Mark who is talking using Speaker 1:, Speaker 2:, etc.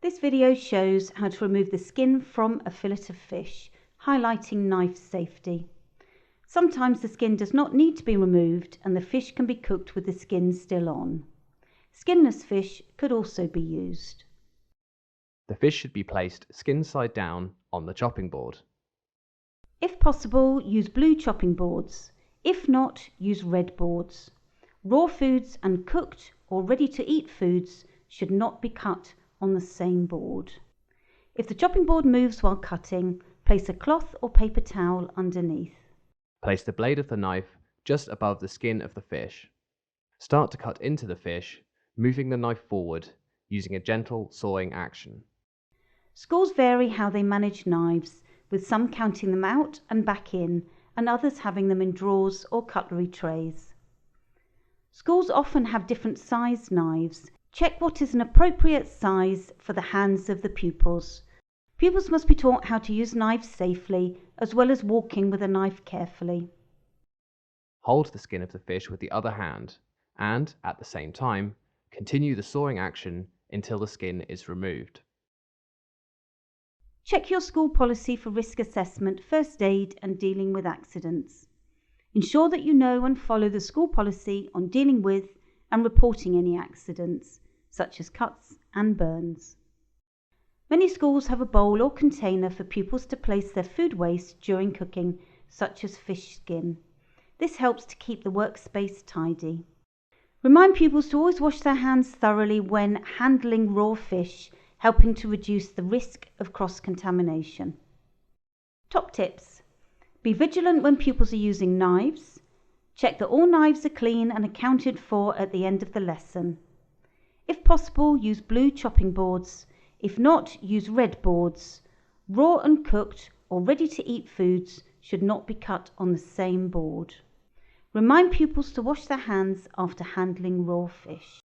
Speaker 1: This video shows how to remove the skin from a fillet of fish, highlighting knife safety. Sometimes the skin does not need to be removed and the fish can be cooked with the skin still on. Skinless fish could also be used.
Speaker 2: The fish should be placed skin side down on the chopping board.
Speaker 1: If possible, use blue chopping boards. If not, use red boards. Raw foods and cooked or ready-to-eat foods should not be cut on the same board. If the chopping board moves while cutting, place a cloth or paper towel underneath.
Speaker 2: Place the blade of the knife just above the skin of the fish. Start to cut into the fish, moving the knife forward using a gentle sawing action.
Speaker 1: Schools vary how they manage knives, with some counting them out and back in, and others having them in drawers or cutlery trays. Schools often have different sized knives. Check what is an appropriate size for the hands of the pupils. Pupils must be taught how to use knives safely, as well as walking with a knife carefully.
Speaker 2: Hold the skin of the fish with the other hand and, at the same time, continue the sawing action until the skin is removed.
Speaker 1: Check your school policy for risk assessment, first aid and dealing with accidents. Ensure that you know and follow the school policy on dealing with and reporting any accidents, such as cuts and burns. Many schools have a bowl or container for pupils to place their food waste during cooking, such as fish skin. This helps to keep the workspace tidy. Remind pupils to always wash their hands thoroughly when handling raw fish, helping to reduce the risk of cross-contamination. Top tips. Be vigilant when pupils are using knives. Check that all knives are clean and accounted for at the end of the lesson. If possible, use blue chopping boards. If not, use red boards. Raw and cooked or ready-to-eat foods should not be cut on the same board. Remind pupils to wash their hands after handling raw fish.